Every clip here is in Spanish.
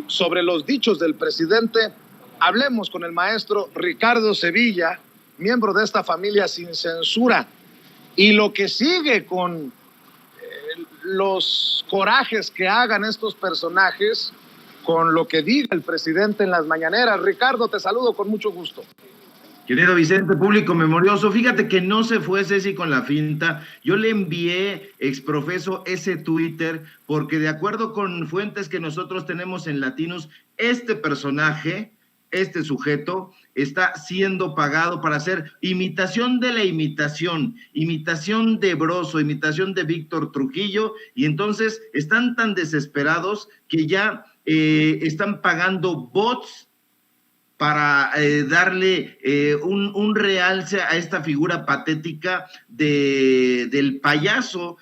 sobre los dichos del presidente, hablemos con el maestro Ricardo Sevilla, miembro de esta familia sin censura, y lo que sigue con los corajes que hagan estos personajes con lo que diga el presidente en las mañaneras. Ricardo, te saludo con mucho gusto. Querido Vicente, público memorioso, fíjate que no se fue Ceci con la finta. Yo le envié exprofeso ese Twitter porque de acuerdo con fuentes que nosotros tenemos en Latinos, este personaje, este sujeto, está siendo pagado para hacer imitación de la imitación de Broso, imitación de Víctor Trujillo, y entonces están tan desesperados que ya están pagando bots para darle un realce a esta figura patética del payaso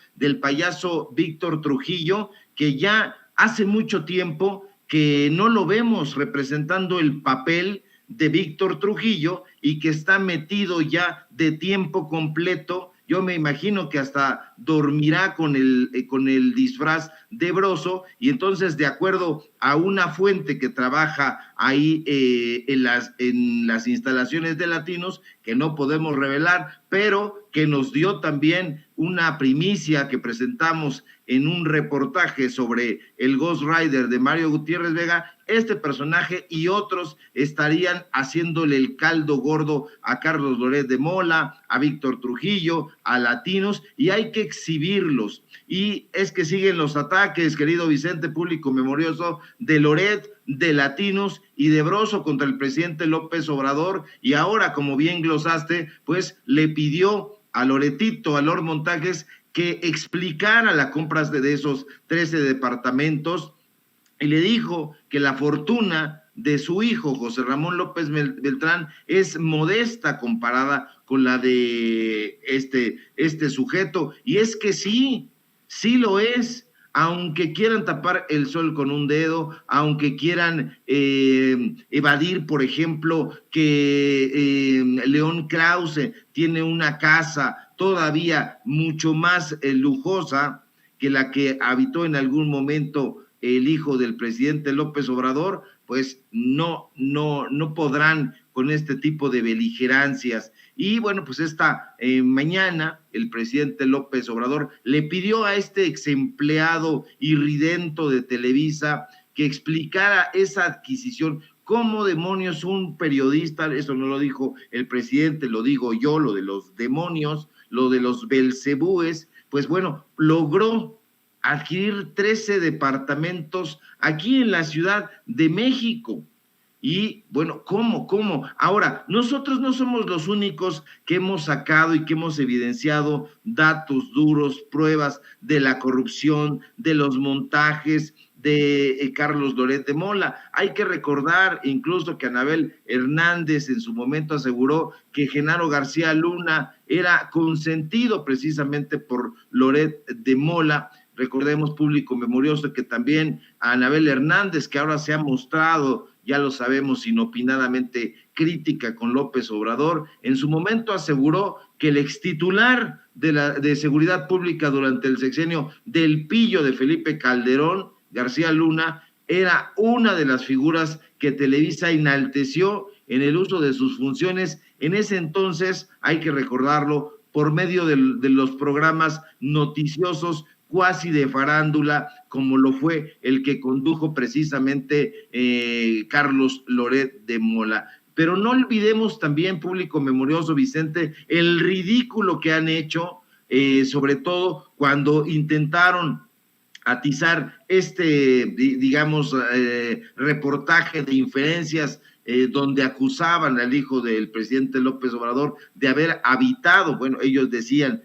Víctor Trujillo, que ya hace mucho tiempo que no lo vemos representando el papel de Víctor Trujillo y que está metido ya de tiempo completo. Yo me imagino que hasta dormirá con el disfraz de Broso, y entonces, de acuerdo a una fuente que trabaja ahí en las instalaciones de Latinos, que no podemos revelar, pero que nos dio también una primicia que presentamos en un reportaje sobre el Ghost Rider de Mario Gutiérrez Vega, este personaje y otros estarían haciéndole el caldo gordo a Carlos Loret de Mola, a Víctor Trujillo, a Latinos, y hay que exhibirlos. Y es que siguen los ataques, querido Vicente, público memorioso, de Loret, de Latinos y de Broso contra el presidente López Obrador, y ahora, como bien glosaste, pues le pidió a Loretito, a Lord Montajes, que explicara la compra de esos 13 departamentos, y le dijo que la fortuna de su hijo, José Ramón López Beltrán, es modesta comparada con la de este sujeto. Y es que sí lo es. Aunque quieran tapar el sol con un dedo, aunque quieran evadir, por ejemplo, que León Krause tiene una casa todavía mucho más lujosa que la que habitó en algún momento el hijo del presidente López Obrador, pues no podrán con este tipo de beligerancias. Y bueno, pues esta mañana el presidente López Obrador le pidió a este ex empleado irridento de Televisa que explicara esa adquisición. ¿Cómo demonios un periodista, eso no lo dijo el presidente, lo digo yo, lo de los demonios, lo de los belcebúes, pues bueno, logró adquirir 13 departamentos aquí en la Ciudad de México? Y bueno, ¿cómo? Ahora, nosotros no somos los únicos que hemos sacado y que hemos evidenciado datos duros, pruebas de la corrupción, de los montajes de Carlos Loret de Mola. Hay que recordar incluso que Anabel Hernández en su momento aseguró que Genaro García Luna era consentido precisamente por Loret de Mola. Recordemos, público memorioso, que también a Anabel Hernández, que ahora se ha mostrado, ya lo sabemos, inopinadamente crítica con López Obrador, en su momento aseguró que el extitular de Seguridad Pública durante el sexenio del pillo de Felipe Calderón, García Luna, era una de las figuras que Televisa enalteció en el uso de sus funciones. En ese entonces, hay que recordarlo, por medio de los programas noticiosos cuasi de farándula, como lo fue el que condujo precisamente Carlos Loret de Mola. Pero no olvidemos también, público memorioso, Vicente, el ridículo que han hecho, sobre todo cuando intentaron atizar digamos, reportaje de inferencias donde acusaban al hijo del presidente López Obrador de haber habitado, bueno, ellos decían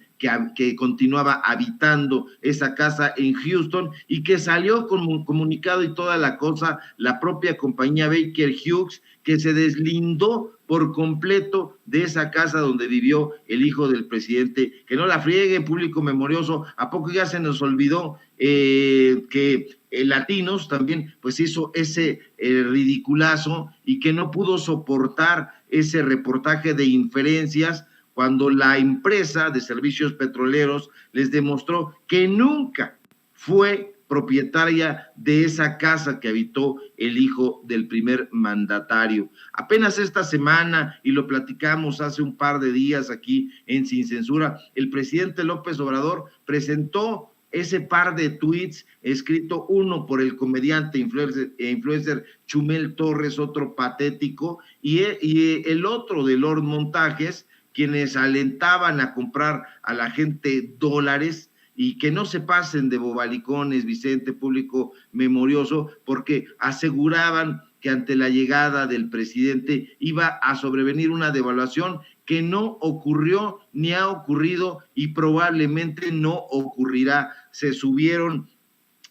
que continuaba habitando esa casa en Houston, y que salió con un comunicado y toda la cosa, la propia compañía Baker Hughes, que se deslindó por completo de esa casa donde vivió el hijo del presidente. Que no la friegue, público memorioso, ¿a poco ya se nos olvidó que Latinos también pues hizo ese ridiculazo y que no pudo soportar ese reportaje de inferencias cuando la empresa de servicios petroleros les demostró que nunca fue propietaria de esa casa que habitó el hijo del primer mandatario. Apenas esta semana, y lo platicamos hace un par de días aquí en Sin Censura, el presidente López Obrador presentó ese par de tweets, escrito uno por el comediante influencer Chumel Torres, otro patético, y el otro de Lord Montajes, quienes alentaban a comprar a la gente dólares y que no se pasen de bobalicones, Vicente, público memorioso, porque aseguraban que ante la llegada del presidente iba a sobrevenir una devaluación que no ocurrió ni ha ocurrido y probablemente no ocurrirá. Se subieron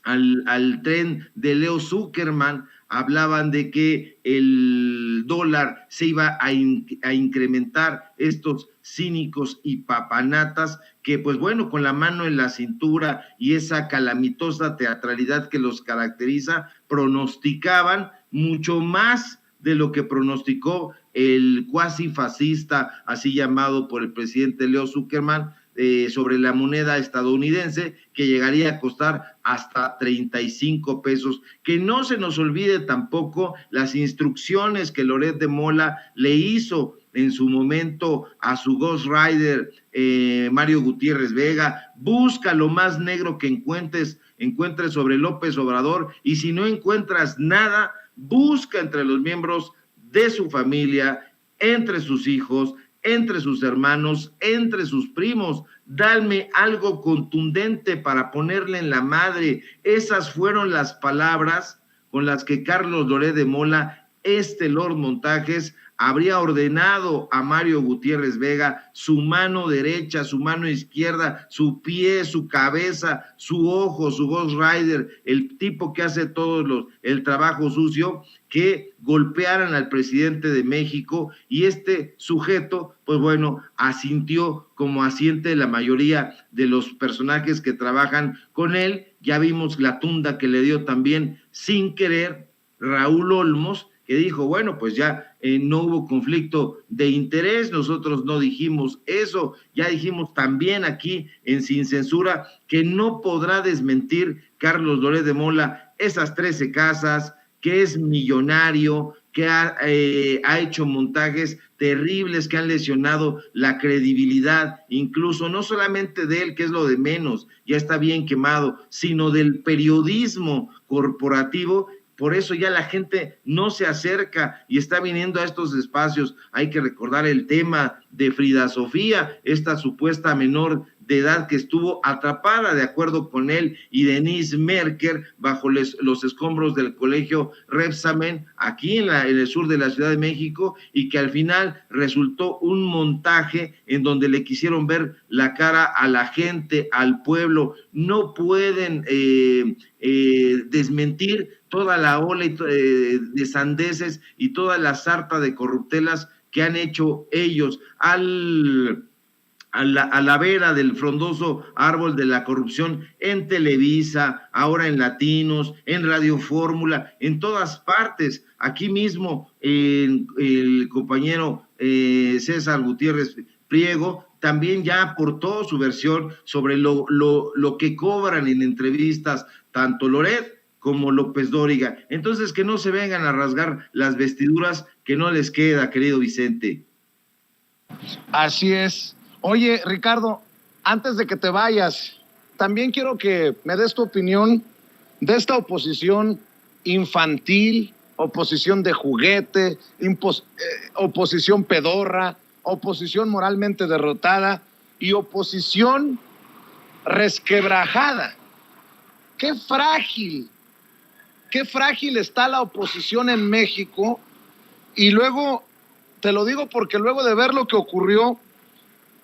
al tren de Leo Zuckerman, hablaban de que el dólar se iba a incrementar, estos cínicos y papanatas que, pues bueno, con la mano en la cintura y esa calamitosa teatralidad que los caracteriza, pronosticaban mucho más de lo que pronosticó el cuasi fascista, así llamado por el presidente Leo Zuckerman, sobre la moneda estadounidense, que llegaría a costar hasta 35 pesos. Que no se nos olvide tampoco las instrucciones que Loret de Mola le hizo en su momento a su Ghost Rider, Mario Gutiérrez Vega: busca lo más negro que encuentres sobre López Obrador, y si no encuentras nada, busca entre los miembros de su familia, entre sus hijos, entre sus hermanos, entre sus primos. Dame algo contundente para ponerle en la madre. Esas fueron las palabras con las que Carlos Loret de Mola, Lord Montajes, habría ordenado a Mario Gutiérrez Vega su mano derecha, su mano izquierda, su pie, su cabeza, su ojo, su Ghost Rider, el tipo que hace el trabajo sucio, que golpearan al presidente de México, y este sujeto, pues bueno, asintió como asiente la mayoría de los personajes que trabajan con él. Ya vimos la tunda que le dio también sin querer Raúl Olmos, que dijo, bueno, pues ya no hubo conflicto de interés, nosotros no dijimos eso, ya dijimos también aquí en Sin Censura que no podrá desmentir Carlos Loret de Mola esas 13 casas, que es millonario, que ha hecho montajes terribles que han lesionado la credibilidad, incluso no solamente de él, que es lo de menos, ya está bien quemado, sino del periodismo corporativo. Por eso ya la gente no se acerca y está viniendo a estos espacios. Hay que recordar el tema de Frida Sofía, esta supuesta menor de edad que estuvo atrapada, de acuerdo con él, y Denise Merker, bajo los escombros del colegio Rebsamen, aquí en el sur de la Ciudad de México, y que al final resultó un montaje en donde le quisieron ver la cara a la gente, al pueblo. No pueden desmentir toda la ola de sandeces y toda la sarta de corruptelas que han hecho ellos a la vera del frondoso árbol de la corrupción, en Televisa, ahora en Latinos, en Radio Fórmula, en todas partes. Aquí mismo el compañero César Gutiérrez Priego también ya aportó su versión sobre lo que cobran en entrevistas tanto Loret como López Dóriga. Entonces, que no se vengan a rasgar las vestiduras que no les queda, querido Vicente. Así es. Oye, Ricardo, antes de que te vayas, también quiero que me des tu opinión de esta oposición infantil, oposición de juguete, oposición pedorra, oposición moralmente derrotada y oposición resquebrajada. Qué frágil está la oposición en México. Y luego, te lo digo porque luego de ver lo que ocurrió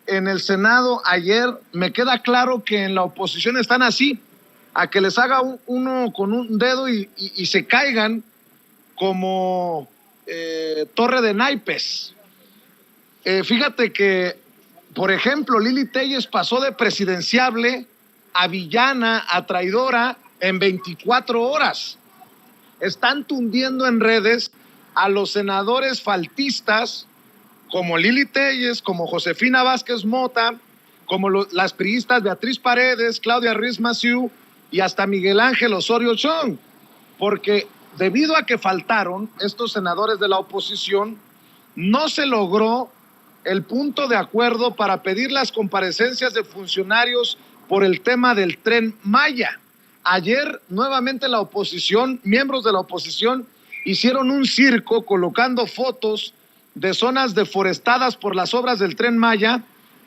en el Senado ayer, me queda claro que en la oposición están así, a que les haga uno con un dedo y se caigan como torre de naipes. Fíjate que, por ejemplo, Lili Téllez pasó de presidenciable a villana, a traidora en 24 horas. Están tundiendo en redes a los senadores faltistas como Lili Téllez, como Josefina Vázquez Mota, como las priistas Beatriz Paredes, Claudia Ruiz Massieu, y hasta Miguel Ángel Osorio Chong, porque debido a que faltaron estos senadores de la oposición, no se logró el punto de acuerdo para pedir las comparecencias de funcionarios por el tema del Tren Maya. Ayer nuevamente la oposición, miembros de la oposición, hicieron un circo colocando fotos de zonas deforestadas por las obras del Tren Maya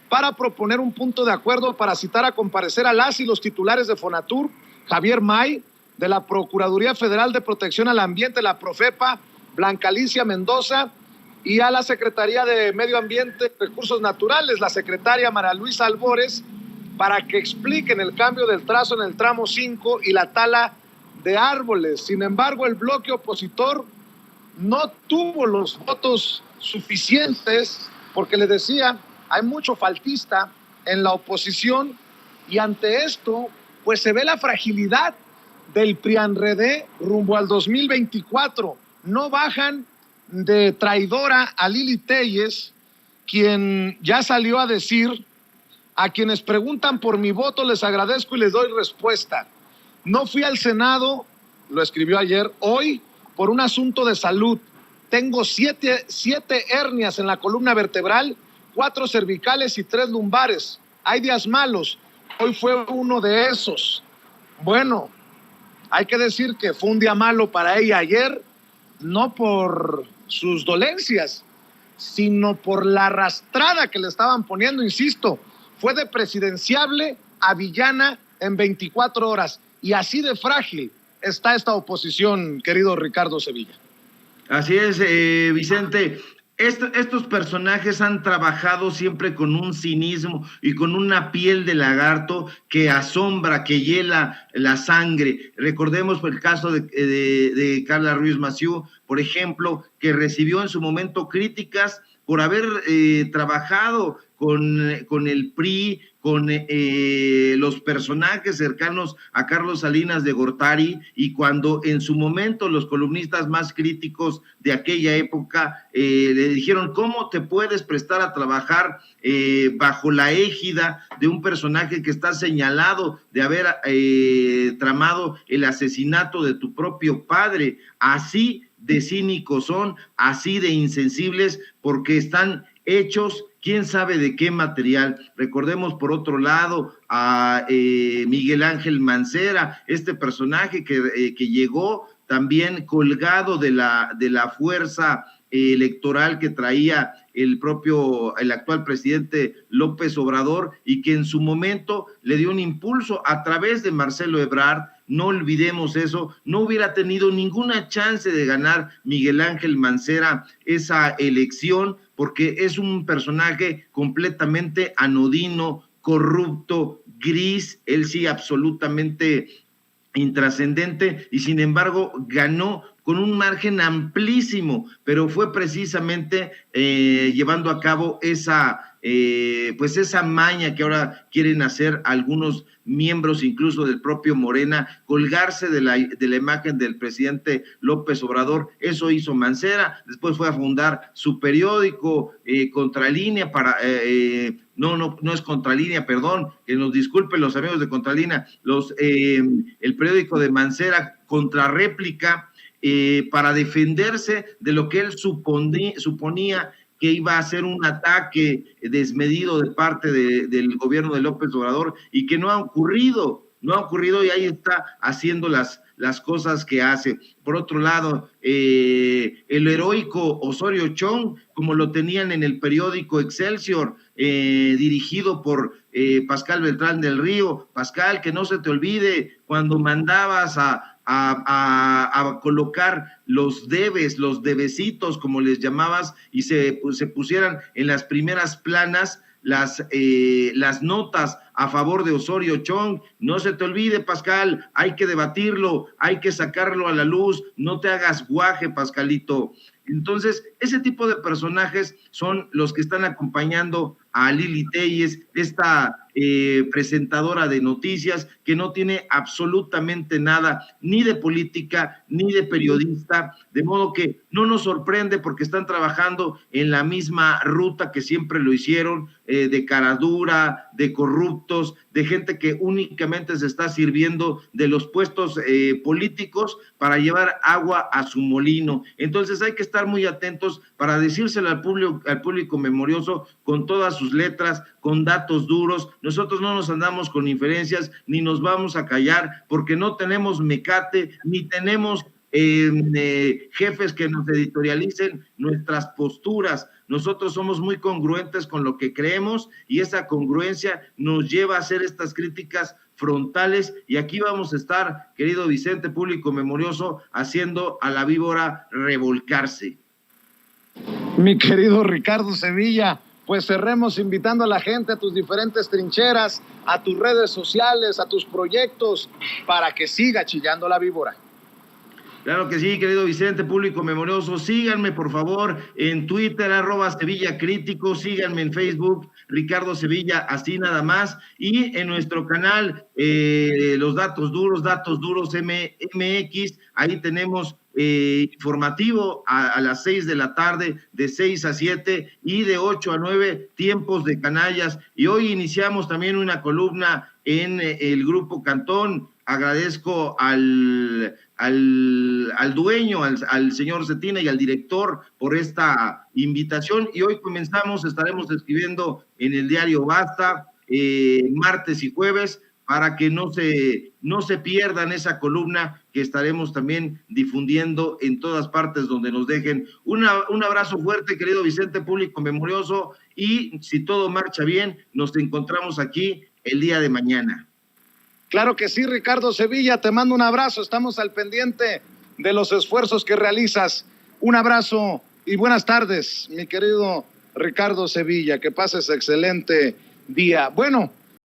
para proponer un punto de acuerdo para citar a comparecer a las y los titulares de Fonatur, Javier May, de la Procuraduría Federal de Protección al Ambiente, la Profepa, Blanca Alicia Mendoza, y a la Secretaría de Medio Ambiente y Recursos Naturales, la secretaria María Luisa Albores, para que expliquen el cambio del trazo en el tramo 5 y la tala de árboles. Sin embargo, el bloque opositor no tuvo los votos suficientes, porque les decía, hay mucho faltista en la oposición, y ante esto, pues se ve la fragilidad del PRIANREDE rumbo al 2024. No bajan de traidora a Lili Téllez, quien ya salió a decir: a quienes preguntan por mi voto les agradezco y les doy respuesta. No fui al Senado, lo escribió ayer, hoy por un asunto de salud. Tengo siete hernias en la columna vertebral, 4 cervicales y 3 lumbares. Hay días malos, hoy fue uno de esos. Bueno, hay que decir que fue un día malo para ella ayer, no por sus dolencias, sino por la arrastrada que le estaban poniendo. Insisto, fue de presidenciable a villana en 24 horas, y así de frágil está esta oposición, querido Ricardo Sevilla. Así es, Vicente. Estos personajes han trabajado siempre con un cinismo y con una piel de lagarto que asombra, que hiela la sangre. Recordemos el caso de Carla Ruiz Massieu, por ejemplo, que recibió en su momento críticas por haber trabajado con el PRI, con los personajes cercanos a Carlos Salinas de Gortari, y cuando en su momento los columnistas más críticos de aquella época le dijeron: ¿cómo te puedes prestar a trabajar bajo la égida de un personaje que está señalado de haber tramado el asesinato de tu propio padre? Así de cínicos son, así de insensibles, porque están hechos quién sabe de qué material. Recordemos por otro lado a Miguel Ángel Mancera, este personaje que llegó también colgado de la fuerza electoral que traía el actual presidente López Obrador, y que en su momento le dio un impulso a través de Marcelo Ebrard. No olvidemos eso. No hubiera tenido ninguna chance de ganar Miguel Ángel Mancera esa elección, porque es un personaje completamente anodino, corrupto, gris, él sí absolutamente intrascendente, y sin embargo ganó con un margen amplísimo, pero fue precisamente llevando a cabo esa maña que ahora quieren hacer algunos miembros incluso del propio Morena, colgarse de la imagen del presidente López Obrador. Eso hizo Mancera. Después fue a fundar su periódico Contralínea no es Contralínea, perdón, que nos disculpen los amigos de Contralínea, el periódico de Mancera, Contrarréplica, para defenderse de lo que él suponía que iba a ser un ataque desmedido de parte del gobierno de López Obrador, y que no ha ocurrido, y ahí está haciendo las cosas que hace. Por otro lado, el heroico Osorio Chong, como lo tenían en el periódico Excelsior, dirigido por Pascal Beltrán del Río. Pascal, que no se te olvide cuando mandabas a colocar los debecitos, como les llamabas, y se pusieran en las primeras planas las notas a favor de Osorio Chong. No se te olvide, Pascal, hay que debatirlo, hay que sacarlo a la luz, no te hagas guaje, Pascalito. Entonces, ese tipo de personajes son los que están acompañando a Lili Téllez, esta presentadora de noticias que no tiene absolutamente nada, ni de política, ni de periodista, de modo que no nos sorprende, porque están trabajando en la misma ruta que siempre lo hicieron, de caradura, de corruptos, de gente que únicamente se está sirviendo de los puestos políticos para llevar agua a su molino. Entonces hay que estar muy atentos para decírselo al público memorioso con todas sus letras, con datos duros. Nosotros no nos andamos con inferencias ni nos vamos a callar porque no tenemos mecate ni tenemos jefes que nos editorialicen nuestras posturas. Nosotros somos muy congruentes con lo que creemos y esa congruencia nos lleva a hacer estas críticas frontales y aquí vamos a estar, querido Vicente, público memorioso, haciendo a la víbora revolcarse. Mi querido Ricardo Sevilla, pues cerremos invitando a la gente a tus diferentes trincheras, a tus redes sociales, a tus proyectos, para que siga chillando la víbora. Claro que sí, querido Vicente, público memorioso. Síganme, por favor, en Twitter, @SevillaCrítico. Síganme en Facebook, Ricardo Sevilla, así nada más. Y en nuestro canal, los Datos Duros MX. Ahí tenemos informativo a las 6 de la tarde, de 6 a 7 y de 8 a 9, tiempos de canallas. Y hoy iniciamos también una columna en el Grupo Cantón. Agradezco al dueño, al señor Cetina y al director por esta invitación y hoy estaremos escribiendo en el diario Basta, martes y jueves, para que no se pierdan esa columna que estaremos también difundiendo en todas partes donde nos dejen. Un abrazo fuerte, querido Vicente, público memorioso, y si todo marcha bien, nos encontramos aquí el día de mañana. Claro que sí, Ricardo Sevilla, te mando un abrazo, estamos al pendiente de los esfuerzos que realizas. Un abrazo y buenas tardes, mi querido Ricardo Sevilla, que pases excelente día. Bueno,